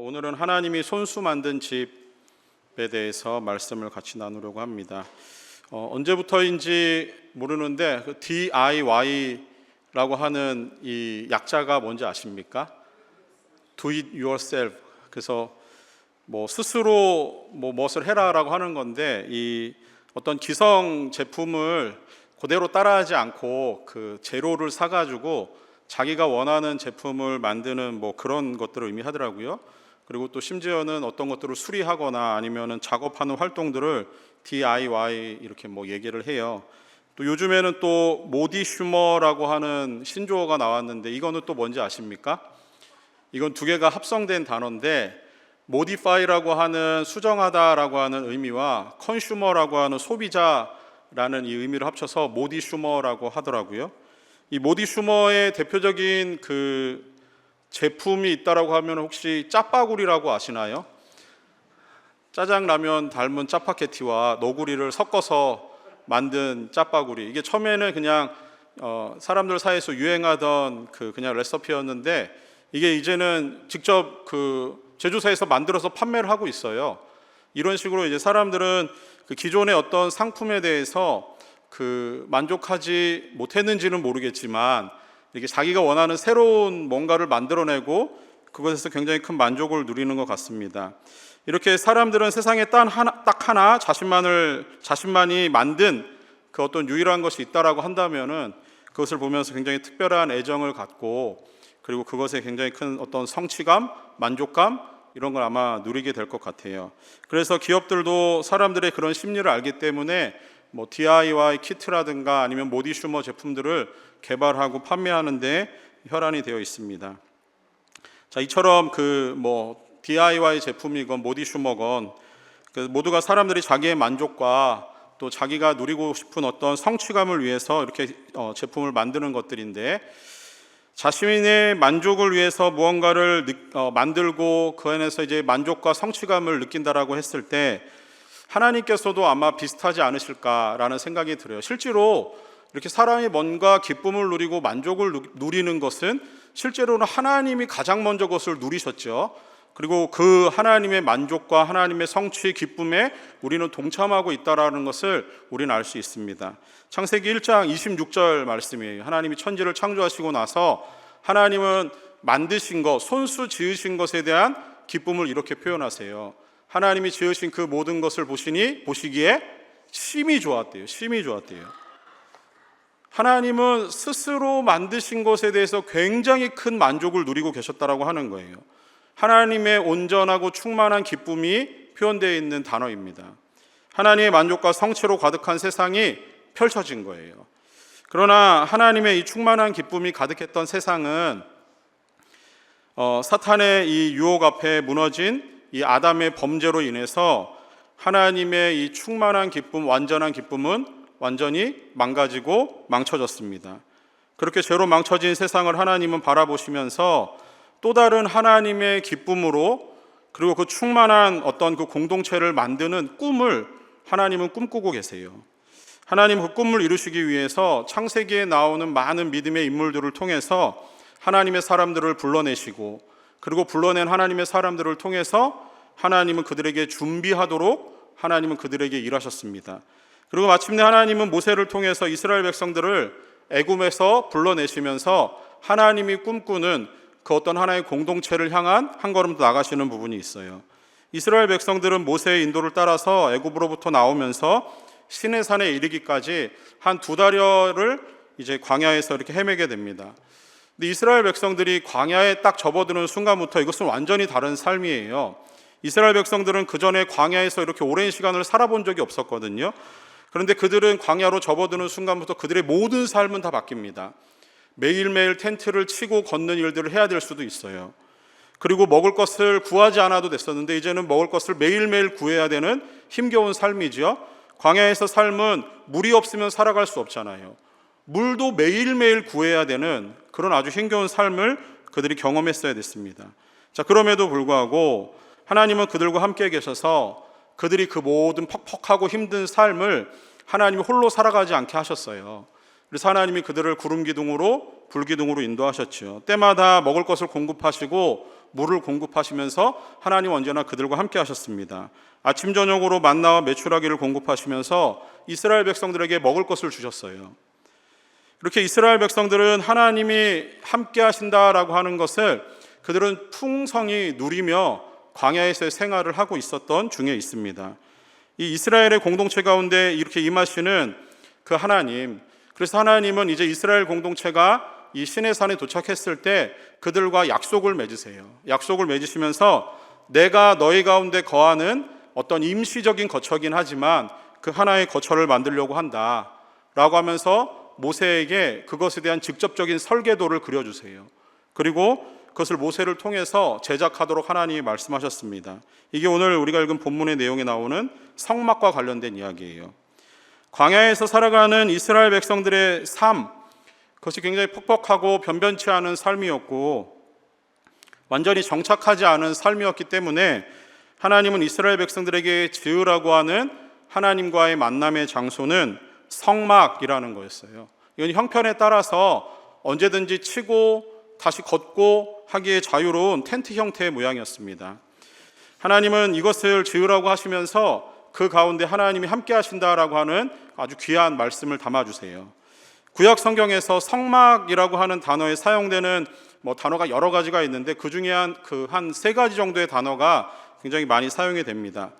오늘은 하나님이 손수 만든 집에 대해서 말씀을 같이 나누려고 합니다. 언제부터인지 모르는데 그 DIY라고 하는 이 약자가 뭔지 아십니까? Do it yourself. 그래서 스스로 무엇을 해라라고 하는 건데, 이 어떤 기성 제품을 그대로 따라하지 않고 그 재료를 사가지고 자기가 원하는 제품을 만드는 그런 것들을 의미하더라고요. 그리고 또 심지어는 어떤 것들을 수리하거나 아니면은 작업하는 활동들을 DIY 이렇게 얘기를 해요. 또 요즘에는 또 모디 슈머라고 하는 신조어가 나왔는데, 이거는 또 뭔지 아십니까? 이건 두 개가 합성된 단어인데, modify라고 하는 수정하다라고 하는 의미와 consumer라고 하는 소비자라는 이 의미를 합쳐서 모디 슈머라고 하더라고요. 이 모디 슈머의 대표적인 그 제품이 있다라고 하면 혹시 짜파구리라고 아시나요? 짜장라면 닮은 짜파게티와 너구리를 섞어서 만든 짜파구리. 이게 처음에는 그냥 사람들 사이에서 유행하던 그냥 레시피였는데, 이게 이제는 직접 그 제조사에서 만들어서 판매를 하고 있어요. 이런 식으로 이제 사람들은 그 기존의 어떤 상품에 대해서 그 만족하지 못했는지는 모르겠지만, 이렇게 자기가 원하는 새로운 뭔가를 만들어내고 그것에서 굉장히 큰 만족을 누리는 것 같습니다. 이렇게 사람들은 세상에 딱 하나 자신만이 만든 그 어떤 유일한 것이 있다라고 한다면은 그것을 보면서 굉장히 특별한 애정을 갖고, 그리고 그것에 굉장히 큰 어떤 성취감, 만족감 이런 걸 아마 누리게 될 것 같아요. 그래서 기업들도 사람들의 그런 심리를 알기 때문에 DIY 키트라든가 아니면 모디 슈머 제품들을 개발하고 판매하는데 혈안이 되어 있습니다. 자, 이처럼 DIY 제품이건 모디 슈머건 모두가 사람들이 자기의 만족과 또 자기가 누리고 싶은 어떤 성취감을 위해서 이렇게 제품을 만드는 것들인데, 자신의 만족을 위해서 무언가를 만들고 그 안에서 이제 만족과 성취감을 느낀다라고 했을 때 하나님께서도 아마 비슷하지 않으실까라는 생각이 들어요. 실제로 이렇게 사람이 뭔가 기쁨을 누리고 만족을 누리는 것은 실제로는 하나님이 가장 먼저 그것을 누리셨죠. 그리고 그 하나님의 만족과 하나님의 성취, 기쁨에 우리는 동참하고 있다라는 것을 우리는 알 수 있습니다. 창세기 1장 26절 말씀이에요. 하나님이 천지를 창조하시고 나서 하나님은 만드신 것, 손수 지으신 것에 대한 기쁨을 이렇게 표현하세요. 하나님이 지으신 그 모든 것을 보시기에 심히 좋았대요. 심히 좋았대요. 하나님은 스스로 만드신 것에 대해서 굉장히 큰 만족을 누리고 계셨다라고 하는 거예요. 하나님의 온전하고 충만한 기쁨이 표현되어 있는 단어입니다. 하나님의 만족과 성취로 가득한 세상이 펼쳐진 거예요. 그러나 하나님의 이 충만한 기쁨이 가득했던 세상은 사탄의 이 유혹 앞에 무너진 이 아담의 범죄로 인해서 하나님의 이 충만한 기쁨, 완전한 기쁨은 완전히 망가지고 망쳐졌습니다. 그렇게 죄로 망쳐진 세상을 하나님은 바라보시면서 또 다른 하나님의 기쁨으로, 그리고 그 충만한 어떤 그 공동체를 만드는 꿈을 하나님은 꿈꾸고 계세요. 하나님 그 꿈을 이루시기 위해서 창세기에 나오는 많은 믿음의 인물들을 통해서 하나님의 사람들을 불러내시고, 그리고 불러낸 하나님의 사람들을 통해서 하나님은 그들에게 준비하도록 하나님은 그들에게 일하셨습니다. 그리고 마침내 하나님은 모세를 통해서 이스라엘 백성들을 애굽에서 불러내시면서 하나님이 꿈꾸는 그 어떤 하나의 공동체를 향한 한 걸음 더 나가시는 부분이 있어요. 이스라엘 백성들은 모세의 인도를 따라서 애굽으로부터 나오면서 시내산에 이르기까지 한 2달여를 이제 광야에서 이렇게 헤매게 됩니다. 근데 이스라엘 백성들이 광야에 딱 접어드는 순간부터 이것은 완전히 다른 삶이에요. 이스라엘 백성들은 그 전에 광야에서 이렇게 오랜 시간을 살아본 적이 없었거든요. 그런데 그들은 광야로 접어드는 순간부터 그들의 모든 삶은 다 바뀝니다. 매일매일 텐트를 치고 걷는 일들을 해야 될 수도 있어요. 그리고 먹을 것을 구하지 않아도 됐었는데 이제는 먹을 것을 매일매일 구해야 되는 힘겨운 삶이죠. 광야에서 삶은 물이 없으면 살아갈 수 없잖아요. 물도 매일매일 구해야 되는 그런 아주 힘겨운 삶을 그들이 경험했어야 됐습니다. 자, 그럼에도 불구하고 하나님은 그들과 함께 계셔서 그들이 그 모든 퍽퍽하고 힘든 삶을 하나님이 홀로 살아가지 않게 하셨어요. 그래서 하나님이 그들을 구름 기둥으로 불 기둥으로 인도하셨죠. 때마다 먹을 것을 공급하시고 물을 공급하시면서 하나님 언제나 그들과 함께 하셨습니다. 아침 저녁으로 만나와 메추라기를 공급하시면서 이스라엘 백성들에게 먹을 것을 주셨어요. 이렇게 이스라엘 백성들은 하나님이 함께 하신다라고 하는 것을 그들은 풍성히 누리며 광야에서의 생활을 하고 있었던 중에 있습니다. 이 이스라엘의 공동체 가운데 이렇게 임하시는 그 하나님, 그래서 하나님은 이제 이스라엘 공동체가 이 시내산에 도착했을 때 그들과 약속을 맺으세요. 약속을 맺으시면서 내가 너희 가운데 거하는 어떤 임시적인 거처긴 하지만 그 하나의 거처를 만들려고 한다 라고 하면서 모세에게 그것에 대한 직접적인 설계도를 그려주세요. 그리고 그것을 모세를 통해서 제작하도록 하나님이 말씀하셨습니다. 이게 오늘 우리가 읽은 본문의 내용에 나오는 성막과 관련된 이야기예요. 광야에서 살아가는 이스라엘 백성들의 삶, 그것이 굉장히 퍽퍽하고 변변치 않은 삶이었고 완전히 정착하지 않은 삶이었기 때문에 하나님은 이스라엘 백성들에게 지으라고 하는 하나님과의 만남의 장소는 성막이라는 거였어요. 이건 형편에 따라서 언제든지 치고 다시 걷고 하기에 자유로운 텐트 형태의 모양이었습니다. 하나님은 이것을 지으라고 하시면서 그 가운데 하나님이 함께 하신다라고 하는 아주 귀한 말씀을 담아주세요. 구약 성경에서 성막이라고 하는 단어에 사용되는 단어가 여러 가지가 있는데 그 중에 한 세 가지 정도의 단어가 굉장히 많이 사용이 됩니다.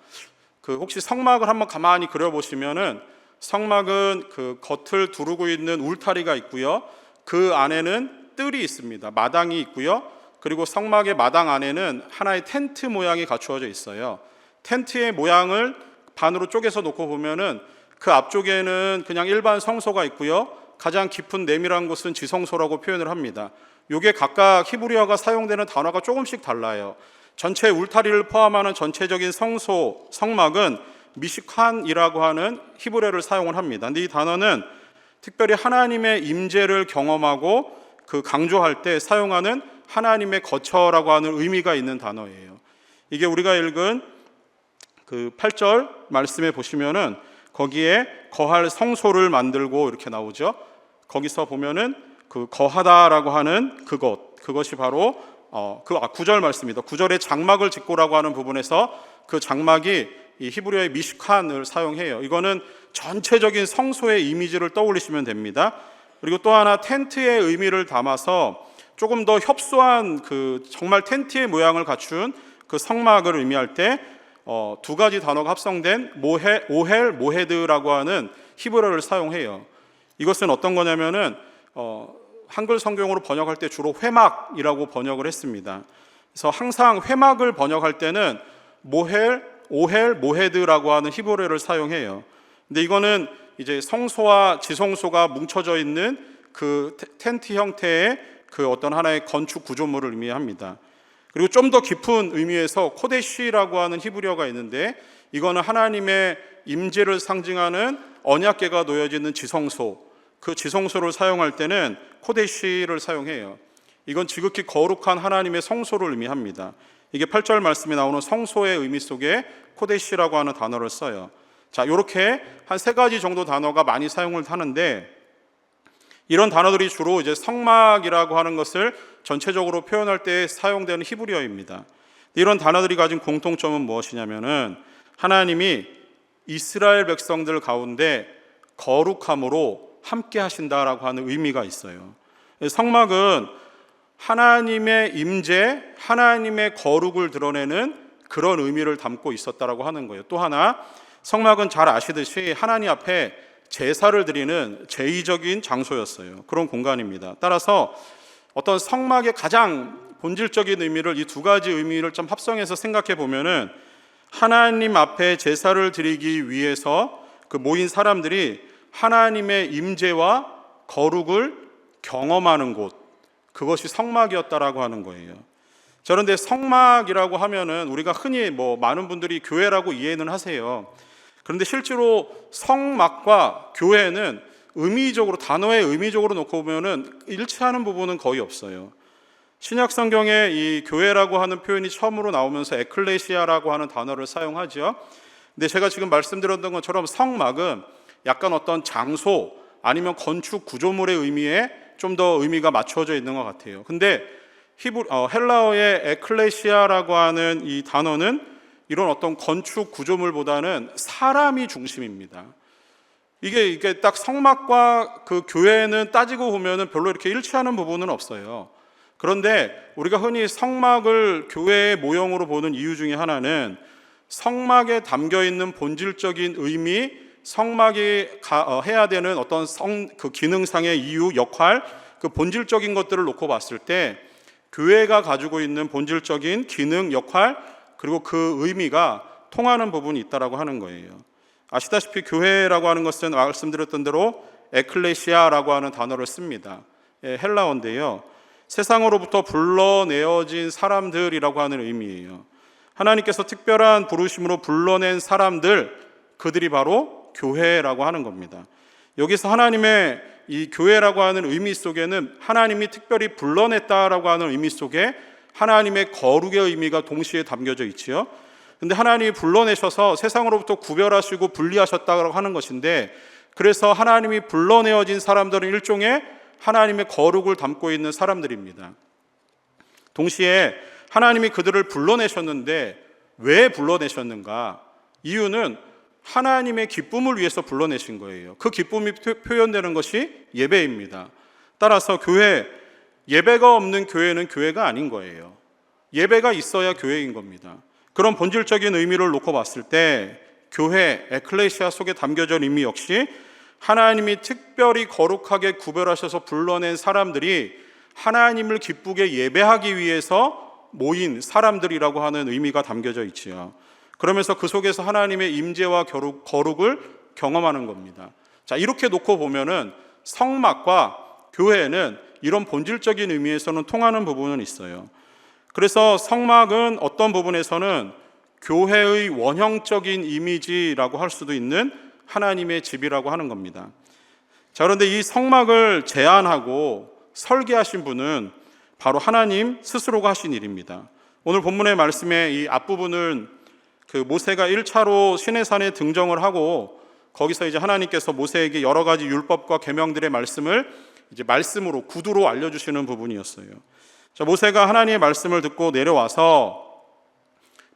혹시 성막을 한번 가만히 그려보시면은 성막은 그 겉을 두르고 있는 울타리가 있고요. 그 안에는 뜰이 있습니다. 마당이 있고요. 그리고 성막의 마당 안에는 하나의 텐트 모양이 갖추어져 있어요. 텐트의 모양을 반으로 쪼개서 놓고 보면은 그 앞쪽에는 그냥 일반 성소가 있고요. 가장 깊은 내밀한 곳은 지성소라고 표현을 합니다. 이게 각각 히브리어가 사용되는 단어가 조금씩 달라요. 전체 울타리를 포함하는 전체적인 성막은 미시칸이라고 하는 히브리어를 사용을 합니다. 근데 이 단어는 특별히 하나님의 임재를 경험하고 강조할 때 사용하는 하나님의 거처라고 하는 의미가 있는 단어예요. 이게 우리가 읽은 8절 말씀에 보시면은 거기에 거할 성소를 만들고 이렇게 나오죠. 거기서 보면은 거하다라고 하는 그것이 바로 9절 말씀입니다. 9절에 장막을 짓고라고 하는 부분에서 그 장막이 이 히브리어의 미시칸을 사용해요. 이거는 전체적인 성소의 이미지를 떠올리시면 됩니다. 그리고 또 하나 텐트의 의미를 담아서 조금 더 협소한 정말 텐트의 모양을 갖춘 그 성막을 의미할 때 두 가지 단어가 합성된 오헬 모헤드라고 하는 히브리어를 사용해요. 이것은 어떤 거냐면은 한글 성경으로 번역할 때 주로 회막이라고 번역을 했습니다. 그래서 항상 회막을 번역할 때는 오헬 모헤드라고 하는 히브리어를 사용해요. 근데 이거는 이제 성소와 지성소가 뭉쳐져 있는 그 텐트 형태의 어떤 하나의 건축 구조물을 의미합니다. 그리고 좀 더 깊은 의미에서 코데시라고 하는 히브리어가 있는데 이거는 하나님의 임재를 상징하는 언약궤가 놓여지는 지성소, 그 지성소를 사용할 때는 코데시를 사용해요. 이건 지극히 거룩한 하나님의 성소를 의미합니다. 이게 8절 말씀에 나오는 성소의 의미 속에 코데시라고 하는 단어를 써요. 자, 이렇게 한 세 가지 정도 단어가 많이 사용을 하는데 이런 단어들이 주로 이제 성막이라고 하는 것을 전체적으로 표현할 때 사용되는 히브리어입니다. 이런 단어들이 가진 공통점은 무엇이냐면은 하나님이 이스라엘 백성들 가운데 거룩함으로 함께 하신다라고 하는 의미가 있어요. 성막은 하나님의 임재, 하나님의 거룩을 드러내는 그런 의미를 담고 있었다라고 하는 거예요. 또 하나, 성막은 잘 아시듯이 하나님 앞에 제사를 드리는 제의적인 장소였어요. 그런 공간입니다. 따라서 어떤 성막의 가장 본질적인 의미를 이 두 가지 의미를 좀 합성해서 생각해 보면은 하나님 앞에 제사를 드리기 위해서 모인 사람들이 하나님의 임재와 거룩을 경험하는 곳, 그것이 성막이었다라고 하는 거예요. 그런데 성막이라고 하면은 우리가 흔히 많은 분들이 교회라고 이해는 하세요. 그런데 실제로 성막과 교회는 단어의 의미적으로 놓고 보면은 일치하는 부분은 거의 없어요. 신약 성경에 이 교회라고 하는 표현이 처음으로 나오면서 에클레시아라고 하는 단어를 사용하죠. 근데 제가 지금 말씀드렸던 것처럼 성막은 약간 어떤 장소 아니면 건축 구조물의 의미에 좀 더 의미가 맞춰져 있는 것 같아요. 근데 헬라어의 에클레시아라고 하는 이 단어는 이런 어떤 건축 구조물보다는 사람이 중심입니다. 이게 딱 성막과 그 교회는 따지고 보면은 별로 이렇게 일치하는 부분은 없어요. 그런데 우리가 흔히 성막을 교회의 모형으로 보는 이유 중에 하나는 성막에 담겨 있는 본질적인 의미, 성막이 해야 되는 어떤 그 기능상의 이유, 역할, 그 본질적인 것들을 놓고 봤을 때 교회가 가지고 있는 본질적인 기능, 역할, 그리고 그 의미가 통하는 부분이 있다라고 하는 거예요. 아시다시피 교회라고 하는 것은 말씀드렸던 대로 에클레시아라고 하는 단어를 씁니다. 헬라어인데요. 세상으로부터 불러내어진 사람들이라고 하는 의미예요. 하나님께서 특별한 부르심으로 불러낸 사람들, 그들이 바로 교회라고 하는 겁니다. 여기서 하나님의 이 교회라고 하는 의미 속에는 하나님이 특별히 불러냈다라고 하는 의미 속에 하나님의 거룩의 의미가 동시에 담겨져 있지요. 근데 하나님이 불러내셔서 세상으로부터 구별하시고 분리하셨다고 하는 것인데, 그래서 하나님이 불러내어진 사람들은 일종의 하나님의 거룩을 담고 있는 사람들입니다. 동시에 하나님이 그들을 불러내셨는데 왜 불러내셨는가? 이유는 하나님의 기쁨을 위해서 불러내신 거예요. 그 기쁨이 표현되는 것이 예배입니다. 따라서 예배가 없는 교회는 교회가 아닌 거예요. 예배가 있어야 교회인 겁니다. 그런 본질적인 의미를 놓고 봤을 때 교회, 에클레시아 속에 담겨져 있는 의미 역시 하나님이 특별히 거룩하게 구별하셔서 불러낸 사람들이 하나님을 기쁘게 예배하기 위해서 모인 사람들이라고 하는 의미가 담겨져 있지요. 그러면서 그 속에서 하나님의 임재와 거룩을 경험하는 겁니다. 자, 이렇게 놓고 보면은 성막과 교회는 이런 본질적인 의미에서는 통하는 부분은 있어요. 그래서 성막은 어떤 부분에서는 교회의 원형적인 이미지라고 할 수도 있는 하나님의 집이라고 하는 겁니다. 자, 그런데 이 성막을 제안하고 설계하신 분은 바로 하나님 스스로가 하신 일입니다. 오늘 본문의 말씀의 이 앞부분은 그 모세가 1차로 시내산에 등정을 하고 거기서 이제 하나님께서 모세에게 여러 가지 율법과 계명들의 말씀을 이제 말씀으로 구두로 알려주시는 부분이었어요. 자, 모세가 하나님의 말씀을 듣고 내려와서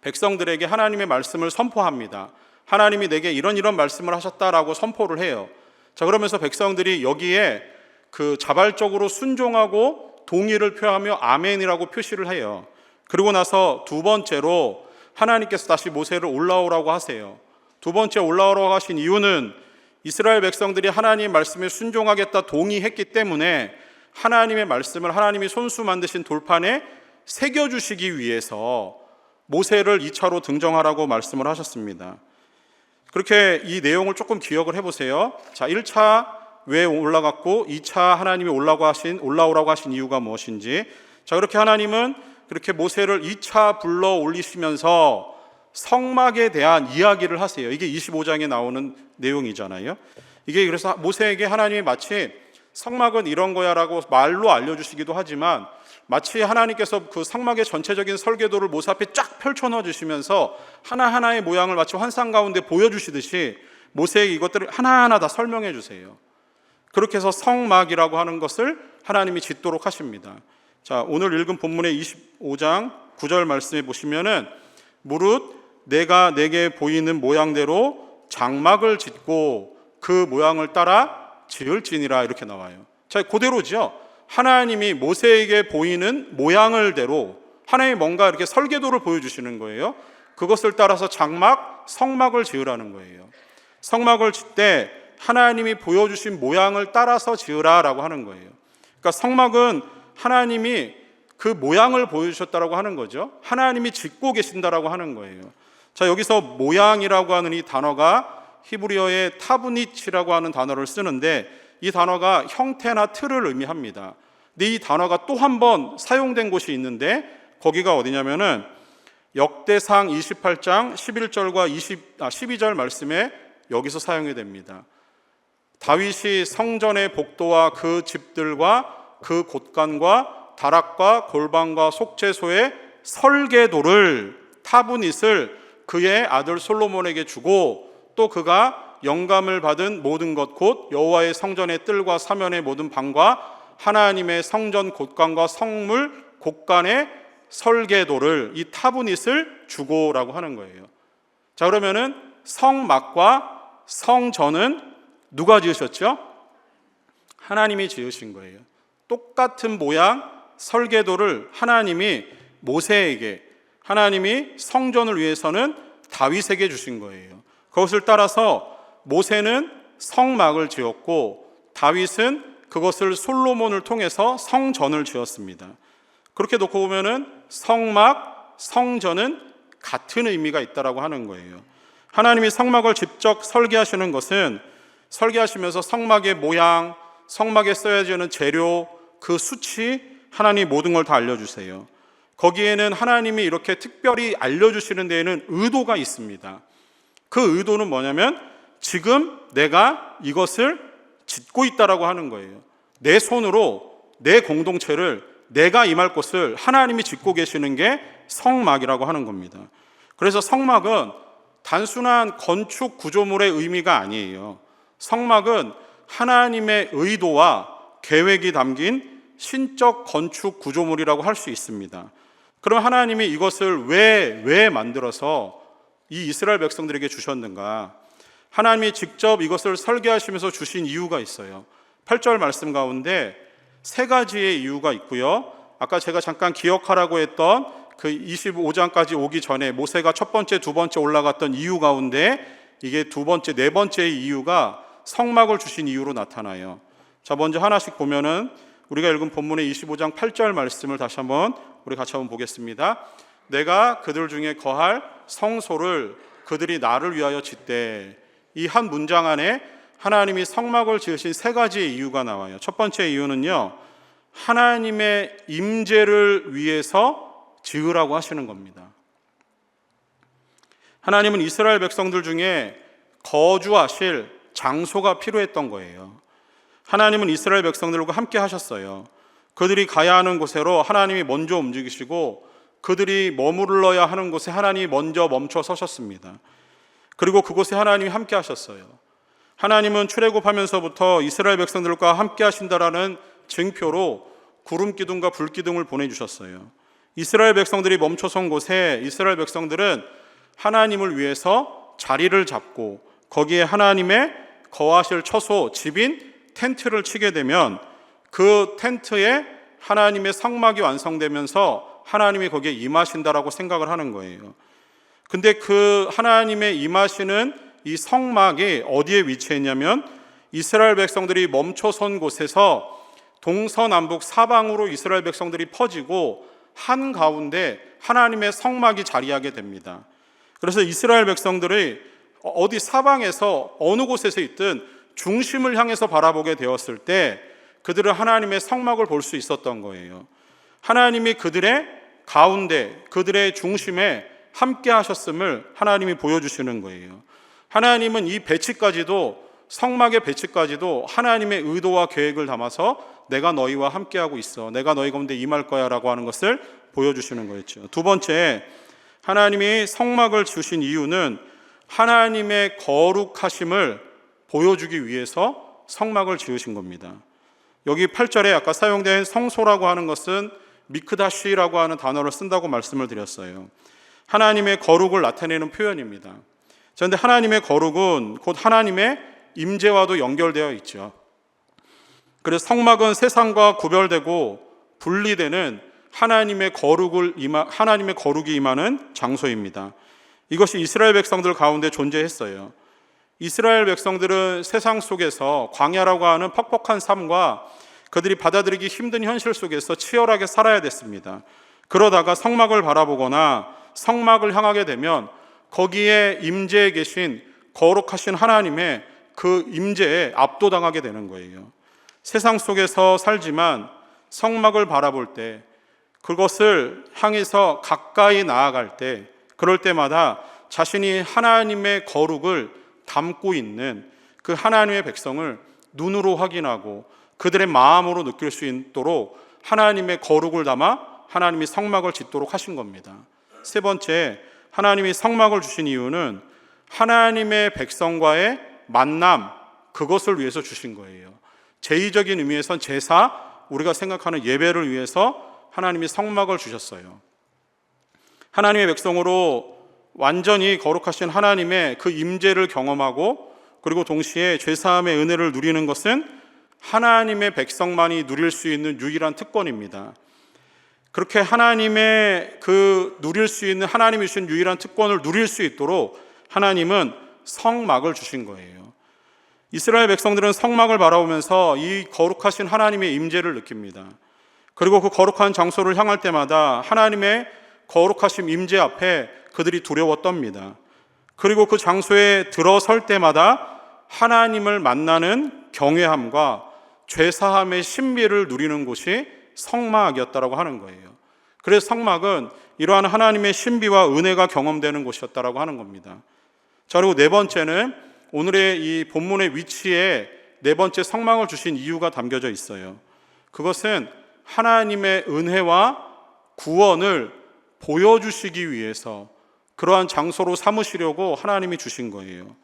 백성들에게 하나님의 말씀을 선포합니다. 하나님이 내게 이런 말씀을 하셨다라고 선포를 해요. 자, 그러면서 백성들이 여기에 그 자발적으로 순종하고 동의를 표하며 아멘이라고 표시를 해요. 그리고 나서 두 번째로 하나님께서 다시 모세를 올라오라고 하세요. 두 번째 올라오라고 하신 이유는 이스라엘 백성들이 하나님의 말씀에 순종하겠다 동의했기 때문에 하나님의 말씀을 하나님이 손수 만드신 돌판에 새겨주시기 위해서 모세를 2차로 등정하라고 말씀을 하셨습니다. 그렇게 이 내용을 조금 기억을 해보세요. 자, 1차 왜 올라갔고 2차 하나님이 올라오라고 하신 이유가 무엇인지. 자, 그렇게 하나님은 그렇게 모세를 2차 불러 올리시면서 성막에 대한 이야기를 하세요. 이게 25장에 나오는 내용이잖아요. 이게 그래서 모세에게 하나님이 마치 성막은 이런 거야라고 말로 알려주시기도 하지만 마치 하나님께서 그 성막의 전체적인 설계도를 모세 앞에 쫙 펼쳐놓아 주시면서 하나하나의 모양을 마치 환상 가운데 보여주시듯이 모세에게 이것들을 하나하나 다 설명해 주세요. 그렇게 해서 성막이라고 하는 것을 하나님이 짓도록 하십니다. 자, 오늘 읽은 본문의 25장 9절 말씀에 보시면은 무릇 내가 내게 보이는 모양대로 장막을 짓고 그 모양을 따라 지을지니라 이렇게 나와요. 자, 그대로죠. 하나님이 모세에게 보이는 모양을대로 하나님이 뭔가 이렇게 설계도를 보여주시는 거예요. 그것을 따라서 성막을 지으라는 거예요. 성막을 짓되 하나님이 보여주신 모양을 따라서 지으라라고 하는 거예요. 그러니까 성막은 하나님이 그 모양을 보여주셨다라고 하는 거죠. 하나님이 짓고 계신다라고 하는 거예요. 자, 여기서 모양이라고 하는 이 단어가 히브리어의 타브닛이라고 하는 단어를 쓰는데 이 단어가 형태나 틀을 의미합니다. 근데 이 단어가 또 한 번 사용된 곳이 있는데 거기가 어디냐면은 역대상 28장 11절과 12절 말씀에 여기서 사용이 됩니다. 다윗이 성전의 복도와 그 집들과 그 곳간과 다락과 골방과 속죄소의 설계도를 타브닛을 그의 아들 솔로몬에게 주고 또 그가 영감을 받은 모든 것 곧 여호와의 성전의 뜰과 사면의 모든 방과 하나님의 성전 곳간과 성물 곳간의 설계도를, 이 타브닛을 주고라고 하는 거예요. 자, 그러면은 성막과 성전은 누가 지으셨죠? 하나님이 지으신 거예요. 똑같은 모양 설계도를 하나님이 모세에게, 하나님이 성전을 위해서는 다윗에게 주신 거예요. 그것을 따라서 모세는 성막을 지었고 다윗은 그것을 솔로몬을 통해서 성전을 지었습니다. 그렇게 놓고 보면은 성막, 성전은 같은 의미가 있다라고 하는 거예요. 하나님이 성막을 직접 설계하시는 것은 설계하시면서 성막의 모양, 성막에 써야지 하는 재료, 그 수치, 하나님 모든 걸 다 알려주세요. 거기에는 하나님이 이렇게 특별히 알려주시는 데에는 의도가 있습니다. 그 의도는 뭐냐면 지금 내가 이것을 짓고 있다라고 하는 거예요. 내 손으로 내 공동체를, 내가 임할 곳을 하나님이 짓고 계시는 게 성막이라고 하는 겁니다. 그래서 성막은 단순한 건축 구조물의 의미가 아니에요. 성막은 하나님의 의도와 계획이 담긴 신적 건축 구조물이라고 할 수 있습니다. 그럼 하나님이 이것을 왜 만들어서 이 이스라엘 백성들에게 주셨는가? 하나님이 직접 이것을 설계하시면서 주신 이유가 있어요. 8절 말씀 가운데 세 가지의 이유가 있고요. 아까 제가 잠깐 기억하라고 했던 그 25장까지 오기 전에 모세가 첫 번째, 두 번째 올라갔던 이유 가운데 이게 두 번째, 네 번째의 이유가 성막을 주신 이유로 나타나요. 자, 먼저 하나씩 보면은 우리가 읽은 본문의 25장 8절 말씀을 다시 한번 우리 같이 한번 보겠습니다. 내가 그들 중에 거할 성소를 그들이 나를 위하여 짓되. 이 한 문장 안에 하나님이 성막을 지으신 세 가지의 이유가 나와요. 첫 번째 이유는요, 하나님의 임재를 위해서 지으라고 하시는 겁니다. 하나님은 이스라엘 백성들 중에 거주하실 장소가 필요했던 거예요. 하나님은 이스라엘 백성들과 함께 하셨어요. 그들이 가야 하는 곳으로 하나님이 먼저 움직이시고 그들이 머무르러야 하는 곳에 하나님이 먼저 멈춰 서셨습니다. 그리고 그곳에 하나님이 함께 하셨어요. 하나님은 출애굽하면서부터 이스라엘 백성들과 함께 하신다라는 증표로 구름 기둥과 불 기둥을 보내주셨어요. 이스라엘 백성들이 멈춰선 곳에 이스라엘 백성들은 하나님을 위해서 자리를 잡고 거기에 하나님의 거하실 처소, 집인 텐트를 치게 되면 그 텐트에 하나님의 성막이 완성되면서 하나님이 거기에 임하신다라고 생각을 하는 거예요. 근데 그 하나님의 임하시는 이 성막이 어디에 위치했냐면 이스라엘 백성들이 멈춰선 곳에서 동서남북 사방으로 이스라엘 백성들이 퍼지고 한가운데 하나님의 성막이 자리하게 됩니다. 그래서 이스라엘 백성들이 어디 사방에서 어느 곳에서 있든 중심을 향해서 바라보게 되었을 때 그들은 하나님의 성막을 볼 수 있었던 거예요. 하나님이 그들의 가운데, 그들의 중심에 함께 하셨음을 하나님이 보여주시는 거예요. 하나님은 이 배치까지도, 성막의 배치까지도 하나님의 의도와 계획을 담아서 내가 너희와 함께하고 있어, 내가 너희 가운데 임할 거야 라고 하는 것을 보여주시는 거였죠. 두 번째, 하나님이 성막을 주신 이유는 하나님의 거룩하심을 보여주기 위해서 성막을 지으신 겁니다. 여기 8절에 아까 사용된 성소라고 하는 것은 미크다시라고 하는 단어를 쓴다고 말씀을 드렸어요. 하나님의 거룩을 나타내는 표현입니다. 그런데 하나님의 거룩은 곧 하나님의 임재와도 연결되어 있죠. 그래서 성막은 세상과 구별되고 분리되는 하나님의 거룩이 임하는 장소입니다. 이것이 이스라엘 백성들 가운데 존재했어요. 이스라엘 백성들은 세상 속에서 광야라고 하는 퍽퍽한 삶과 그들이 받아들이기 힘든 현실 속에서 치열하게 살아야 됐습니다. 그러다가 성막을 바라보거나 성막을 향하게 되면 거기에 임재해 계신 거룩하신 하나님의 그 임재에 압도당하게 되는 거예요. 세상 속에서 살지만 성막을 바라볼 때, 그것을 향해서 가까이 나아갈 때, 그럴 때마다 자신이 하나님의 거룩을 담고 있는 그 하나님의 백성을 눈으로 확인하고 그들의 마음으로 느낄 수 있도록 하나님의 거룩을 담아 하나님이 성막을 짓도록 하신 겁니다. 세 번째, 하나님이 성막을 주신 이유는 하나님의 백성과의 만남, 그것을 위해서 주신 거예요. 제의적인 의미에선 제사, 우리가 생각하는 예배를 위해서 하나님이 성막을 주셨어요. 하나님의 백성으로 완전히 거룩하신 하나님의 그 임재를 경험하고 그리고 동시에 죄사함의 은혜를 누리는 것은 하나님의 백성만이 누릴 수 있는 유일한 특권입니다. 그렇게 하나님의 누릴 수 있는 하나님이 주신 유일한 특권을 누릴 수 있도록 하나님은 성막을 주신 거예요. 이스라엘 백성들은 성막을 바라보면서 이 거룩하신 하나님의 임재를 느낍니다. 그리고 그 거룩한 장소를 향할 때마다 하나님의 거룩하신 임재 앞에 그들이 두려워 떱니다. 그리고 그 장소에 들어설 때마다 하나님을 만나는 경외함과 죄사함의 신비를 누리는 곳이 성막이었다라고 하는 거예요. 그래서 성막은 이러한 하나님의 신비와 은혜가 경험되는 곳이었다라고 하는 겁니다. 자, 그리고 네 번째는 오늘의 이 본문의 위치에 네 번째 성막을 주신 이유가 담겨져 있어요. 그것은 하나님의 은혜와 구원을 보여주시기 위해서 그러한 장소로 삼으시려고 하나님이 주신 거예요.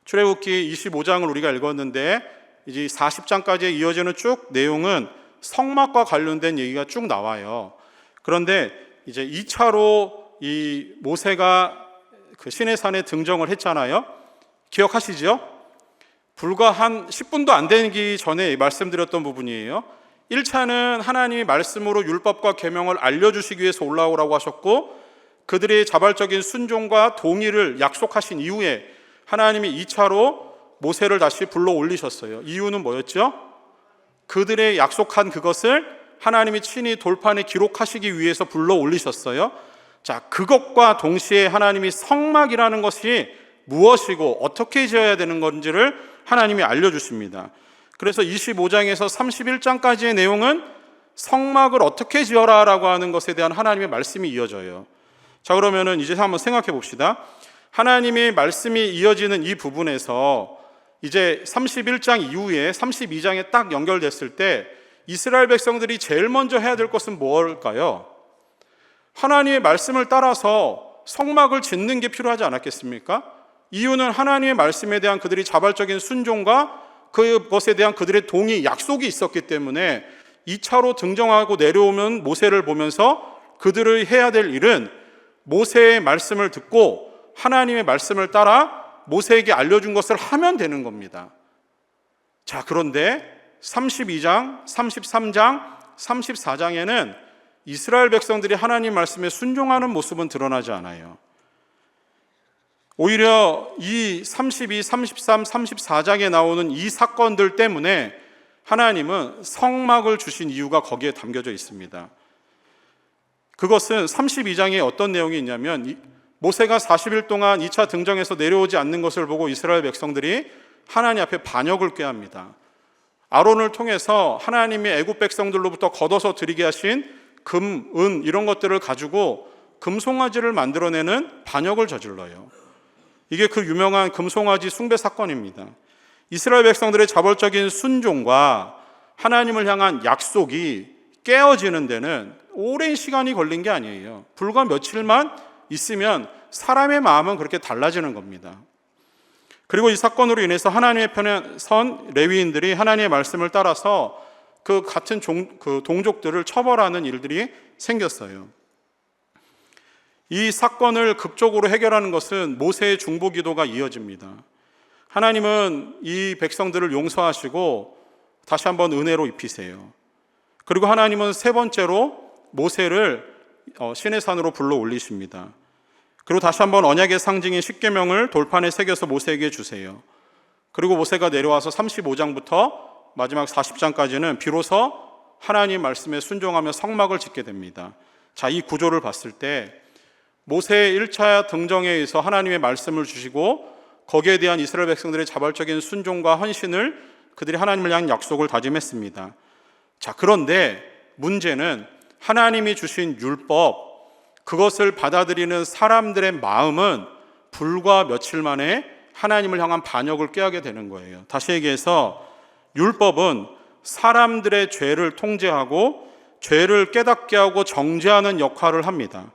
출애굽기 25장을 우리가 읽었는데 이제 40장까지 이어지는 쭉 내용은 성막과 관련된 얘기가 쭉 나와요. 그런데 이제 2차로 이 모세가 그 시내산에 등정을 했잖아요. 기억하시죠? 불과 한 10분도 안 되기 전에 말씀드렸던 부분이에요. 1차는 하나님이 말씀으로 율법과 계명을 알려주시기 위해서 올라오라고 하셨고 그들의 자발적인 순종과 동의를 약속하신 이후에 하나님이 2차로 모세를 다시 불러 올리셨어요. 이유는 뭐였죠? 그들의 약속한 그것을 하나님이 친히 돌판에 기록하시기 위해서 불러 올리셨어요. 자, 그것과 동시에 하나님이 성막이라는 것이 무엇이고 어떻게 지어야 되는 건지를 하나님이 알려주십니다. 그래서 25장에서 31장까지의 내용은 성막을 어떻게 지어라라고 하는 것에 대한 하나님의 말씀이 이어져요. 자, 그러면은 이제 한번 생각해 봅시다. 하나님의 말씀이 이어지는 이 부분에서 이제 31장 이후에 32장에 딱 연결됐을 때 이스라엘 백성들이 제일 먼저 해야 될 것은 뭘까요? 하나님의 말씀을 따라서 성막을 짓는 게 필요하지 않았겠습니까? 이유는 하나님의 말씀에 대한 그들이 자발적인 순종과 그것에 대한 그들의 동의, 약속이 있었기 때문에 2차로 등정하고 내려오면 모세를 보면서 그들의 해야 될 일은 모세의 말씀을 듣고 하나님의 말씀을 따라 모세에게 알려준 것을 하면 되는 겁니다. 자, 그런데 32장, 33장, 34장에는 이스라엘 백성들이 하나님 말씀에 순종하는 모습은 드러나지 않아요. 오히려 이 32, 33, 34장에 나오는 이 사건들 때문에 하나님은 성막을 주신 이유가 거기에 담겨져 있습니다. 그것은 32장에 어떤 내용이 있냐면 모세가 40일 동안 2차 등정에서 내려오지 않는 것을 보고 이스라엘 백성들이 하나님 앞에 반역을 꾀합니다. 아론을 통해서 하나님이 애굽 백성들로부터 걷어서 드리게 하신 금, 은 이런 것들을 가지고 금송아지를 만들어내는 반역을 저질러요. 이게 그 유명한 금송아지 숭배 사건입니다. 이스라엘 백성들의 자발적인 순종과 하나님을 향한 약속이 깨어지는 데는 오랜 시간이 걸린 게 아니에요. 불과 며칠만 있으면 사람의 마음은 그렇게 달라지는 겁니다. 그리고 이 사건으로 인해서 하나님의 편에 선 레위인들이 하나님의 말씀을 따라서 그 같은 동족들을 처벌하는 일들이 생겼어요. 이 사건을 극적으로 해결하는 것은 모세의 중보기도가 이어집니다. 하나님은 이 백성들을 용서하시고 다시 한번 은혜로 입히세요. 그리고 하나님은 세 번째로 모세를 시내산으로 불러 올리십니다. 그리고 다시 한번 언약의 상징인 십계명을 돌판에 새겨서 모세에게 주세요. 그리고 모세가 내려와서 35장부터 마지막 40장까지는 비로소 하나님 말씀에 순종하며 성막을 짓게 됩니다. 자, 이 구조를 봤을 때 모세의 1차 등정에 의해서 하나님의 말씀을 주시고 거기에 대한 이스라엘 백성들의 자발적인 순종과 헌신을 그들이 하나님을 향한 약속을 다짐했습니다. 자, 그런데 문제는 하나님이 주신 율법, 그것을 받아들이는 사람들의 마음은 불과 며칠 만에 하나님을 향한 반역을 꾀하게 되는 거예요. 다시 얘기해서 율법은 사람들의 죄를 통제하고 죄를 깨닫게 하고 정죄하는 역할을 합니다.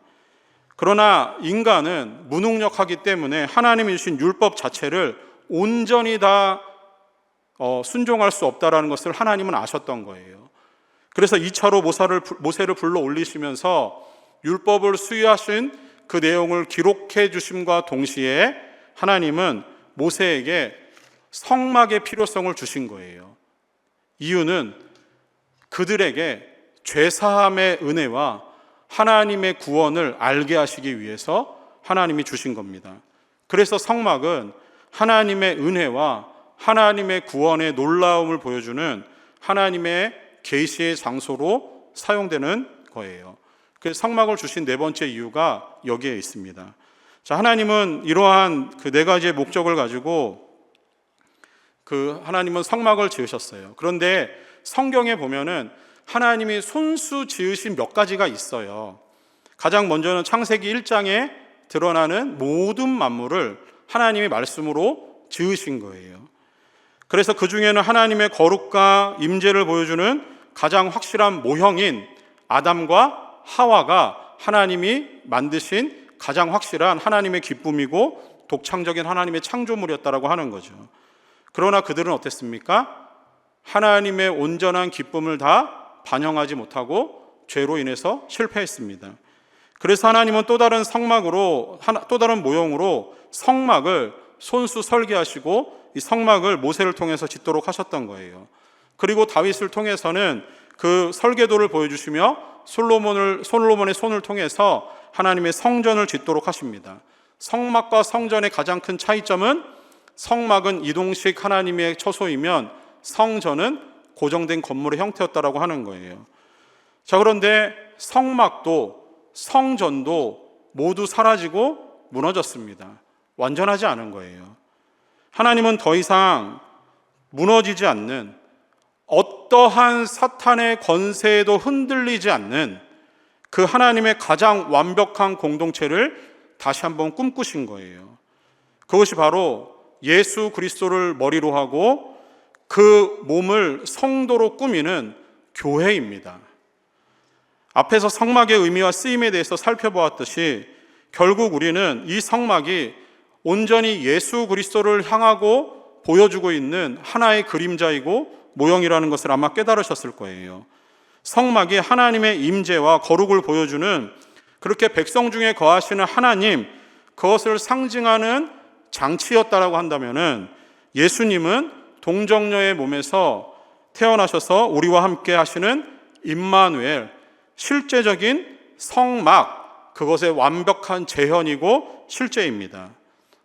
그러나 인간은 무능력하기 때문에 하나님이 주신 율법 자체를 온전히 다 순종할 수 없다는 것을 하나님은 아셨던 거예요. 그래서 2차로 모세를 불러 올리시면서 율법을 수여하신 그 내용을 기록해 주심과 동시에 하나님은 모세에게 성막의 필요성을 주신 거예요. 이유는 그들에게 죄사함의 은혜와 하나님의 구원을 알게 하시기 위해서 하나님이 주신 겁니다. 그래서 성막은 하나님의 은혜와 하나님의 구원의 놀라움을 보여주는 하나님의 계시의 장소로 사용되는 거예요. 그래서 성막을 주신 네 번째 이유가 여기에 있습니다. 자, 하나님은 이러한 그 네 가지의 목적을 가지고 하나님은 성막을 지으셨어요. 그런데 성경에 보면은 하나님이 손수 지으신 몇 가지가 있어요. 가장 먼저는 창세기 1장에 드러나는 모든 만물을 하나님이 말씀으로 지으신 거예요. 그래서 그 중에는 하나님의 거룩과 임재를 보여주는 가장 확실한 모형인 아담과 하와가 하나님이 만드신 가장 확실한 하나님의 기쁨이고 독창적인 하나님의 창조물이었다라고 하는 거죠. 그러나 그들은 어땠습니까? 하나님의 온전한 기쁨을 다 반영하지 못하고 죄로 인해서 실패했습니다. 그래서 하나님은 또 다른 모형으로 성막을 손수 설계하시고 이 성막을 모세를 통해서 짓도록 하셨던 거예요. 그리고 다윗을 통해서는 그 설계도를 보여주시며 솔로몬의 손을 통해서 하나님의 성전을 짓도록 하십니다. 성막과 성전의 가장 큰 차이점은 성막은 이동식 하나님의 처소이면 성전은 고정된 건물의 형태였다라고 하는 거예요. 자, 그런데 성막도 성전도 모두 사라지고 무너졌습니다. 완전하지 않은 거예요. 하나님은 더 이상 무너지지 않는, 어떠한 사탄의 권세에도 흔들리지 않는 그 하나님의 가장 완벽한 공동체를 다시 한번 꿈꾸신 거예요. 그것이 바로 예수 그리스도를 머리로 하고 그 몸을 성도로 꾸미는 교회입니다. 앞에서 성막의 의미와 쓰임에 대해서 살펴보았듯이 결국 우리는 이 성막이 온전히 예수 그리스도를 향하고 보여주고 있는 하나의 그림자이고 모형이라는 것을 아마 깨달으셨을 거예요. 성막이 하나님의 임재와 거룩을 보여주는, 그렇게 백성 중에 거하시는 하나님, 그것을 상징하는 장치였다라고 한다면은 예수님은 동정녀의 몸에서 태어나셔서 우리와 함께 하시는 임마누엘, 실제적인 성막, 그것의 완벽한 재현이고 실제입니다.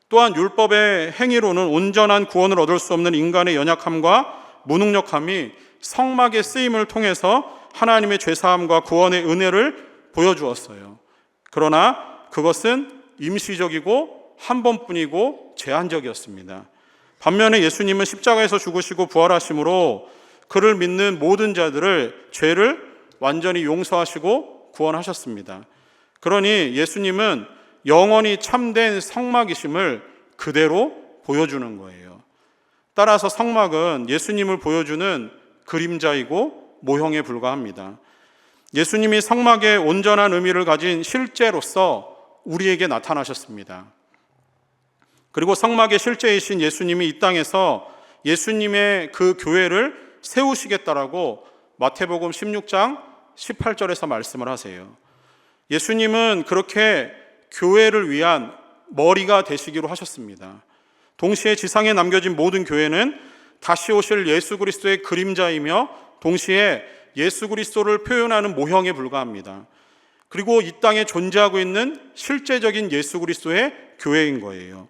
또한 율법의 행위로는 온전한 구원을 얻을 수 없는 인간의 연약함과 무능력함이 성막의 쓰임을 통해서 하나님의 죄사함과 구원의 은혜를 보여주었어요. 그러나 그것은 임시적이고 한 번뿐이고 제한적이었습니다. 반면에 예수님은 십자가에서 죽으시고 부활하심으로 그를 믿는 모든 자들을 죄를 완전히 용서하시고 구원하셨습니다. 그러니 예수님은 영원히 참된 성막이심을 그대로 보여주는 거예요. 따라서 성막은 예수님을 보여주는 그림자이고 모형에 불과합니다. 예수님이 성막의 온전한 의미를 가진 실제로서 우리에게 나타나셨습니다. 그리고 성막의 실제이신 예수님이 이 땅에서 예수님의 그 교회를 세우시겠다라고 마태복음 16장 18절에서 말씀을 하세요. 예수님은 그렇게 교회를 위한 머리가 되시기로 하셨습니다. 동시에 지상에 남겨진 모든 교회는 다시 오실 예수 그리스도의 그림자이며 동시에 예수 그리스도를 표현하는 모형에 불과합니다. 그리고 이 땅에 존재하고 있는 실제적인 예수 그리스도의 교회인 거예요.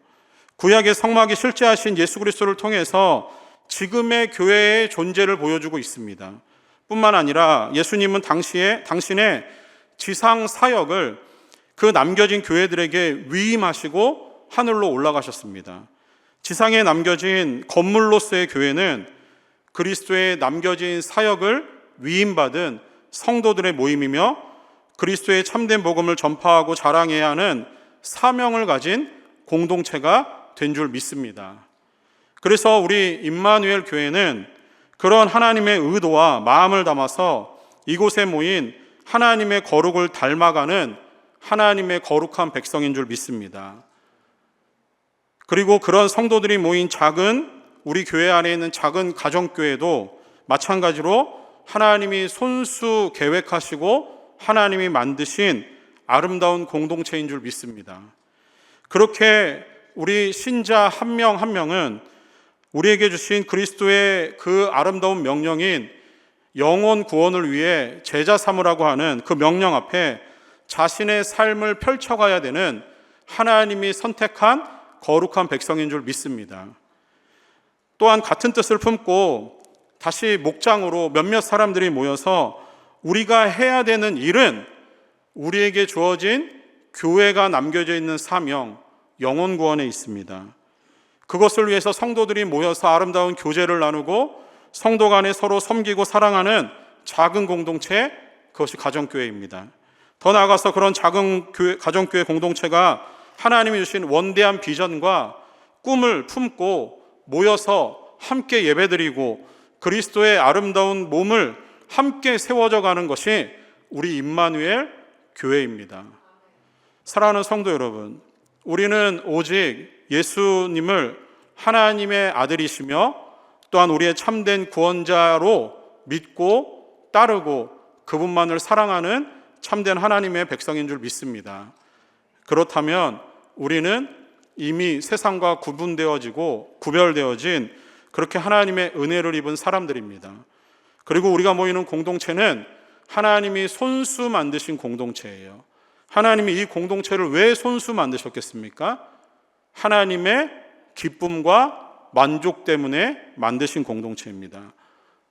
구약의 성막이 실제하신 예수 그리스도를 통해서 지금의 교회의 존재를 보여주고 있습니다. 뿐만 아니라 예수님은 당신의 지상 사역을 그 남겨진 교회들에게 위임하시고 하늘로 올라가셨습니다. 지상에 남겨진 건물로서의 교회는 그리스도의 남겨진 사역을 위임받은 성도들의 모임이며 그리스도의 참된 복음을 전파하고 자랑해야 하는 사명을 가진 공동체가 된 줄 믿습니다. 그래서 우리 임마누엘 교회는 그런 하나님의 의도와 마음을 담아서 이곳에 모인 하나님의 거룩을 닮아가는 하나님의 거룩한 백성인 줄 믿습니다. 그리고 그런 성도들이 모인 우리 교회 안에 있는 작은 가정교회도 마찬가지로 하나님이 손수 계획하시고 하나님이 만드신 아름다운 공동체인 줄 믿습니다. 그렇게 우리 신자 한 명 한 명은 우리에게 주신 그리스도의 그 아름다운 명령인 영혼 구원을 위해 제자 삼으라고 하는 그 명령 앞에 자신의 삶을 펼쳐가야 되는 하나님이 선택한 거룩한 백성인 줄 믿습니다. 또한 같은 뜻을 품고 다시 목장으로 몇몇 사람들이 모여서 우리가 해야 되는 일은 우리에게 주어진 교회가 남겨져 있는 사명, 영혼 구원에 있습니다. 그것을 위해서 성도들이 모여서 아름다운 교제를 나누고 성도 간에 서로 섬기고 사랑하는 작은 공동체, 그것이 가정교회입니다. 더 나아가서 그런 작은 가정교회 공동체가 하나님이 주신 원대한 비전과 꿈을 품고 모여서 함께 예배드리고 그리스도의 아름다운 몸을 함께 세워져 가는 것이 우리 임마누엘 교회입니다. 사랑하는 성도 여러분, 우리는 오직 예수님을 하나님의 아들이시며 또한 우리의 참된 구원자로 믿고 따르고 그분만을 사랑하는 참된 하나님의 백성인 줄 믿습니다. 그렇다면 우리는 이미 세상과 구별되어진 그렇게 하나님의 은혜를 입은 사람들입니다. 그리고 우리가 모이는 공동체는 하나님이 손수 만드신 공동체예요. 하나님이 이 공동체를 왜 손수 만드셨겠습니까? 하나님의 기쁨과 만족 때문에 만드신 공동체입니다.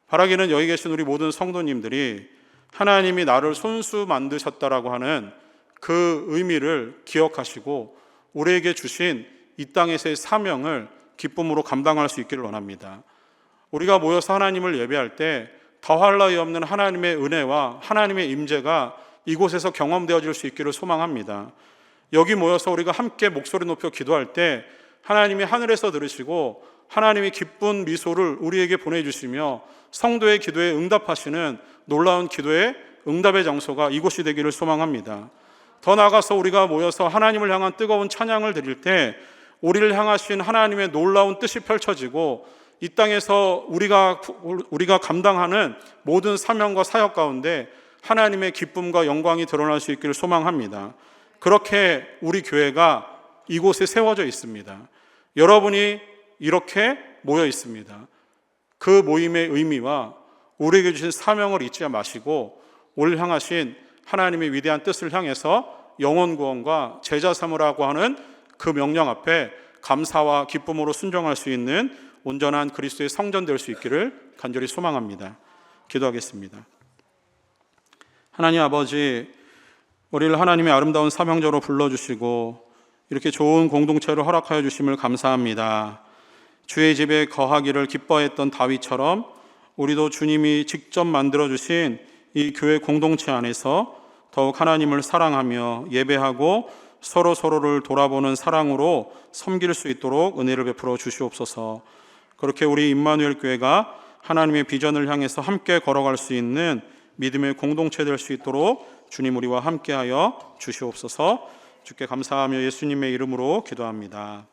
바라기는 여기 계신 우리 모든 성도님들이 하나님이 나를 손수 만드셨다라고 하는 그 의미를 기억하시고 우리에게 주신 이 땅에서의 사명을 기쁨으로 감당할 수 있기를 원합니다. 우리가 모여서 하나님을 예배할 때 더할 나위 없는 하나님의 은혜와 하나님의 임재가 이곳에서 경험되어질 수 있기를 소망합니다. 여기 모여서 우리가 함께 목소리 높여 기도할 때 하나님이 하늘에서 들으시고 하나님이 기쁜 미소를 우리에게 보내주시며 성도의 기도에 응답하시는 놀라운 기도의 응답의 장소가 이곳이 되기를 소망합니다. 더 나아가서 우리가 모여서 하나님을 향한 뜨거운 찬양을 드릴 때 우리를 향하신 하나님의 놀라운 뜻이 펼쳐지고 이 땅에서 우리가 감당하는 모든 사명과 사역 가운데 하나님의 기쁨과 영광이 드러날 수 있기를 소망합니다. 그렇게 우리 교회가 이곳에 세워져 있습니다. 여러분이 이렇게 모여 있습니다. 그 모임의 의미와 우리에게 주신 사명을 잊지 마시고 우리를 향하신 하나님의 위대한 뜻을 향해서 영혼 구원과 제자 삼으라고 하는 그 명령 앞에 감사와 기쁨으로 순종할 수 있는 온전한 그리스도의 성전 될 수 있기를 간절히 소망합니다. 기도하겠습니다. 하나님 아버지, 우리를 하나님의 아름다운 사명자로 불러주시고 이렇게 좋은 공동체를 허락하여 주심을 감사합니다. 주의 집에 거하기를 기뻐했던 다윗처럼 우리도 주님이 직접 만들어주신 이 교회 공동체 안에서 더욱 하나님을 사랑하며 예배하고 서로를 돌아보는 사랑으로 섬길 수 있도록 은혜를 베풀어 주시옵소서. 그렇게 우리 임마누엘 교회가 하나님의 비전을 향해서 함께 걸어갈 수 있는 믿음의 공동체 될 수 있도록 주님 우리와 함께하여 주시옵소서. 주께 감사하며 예수님의 이름으로 기도합니다.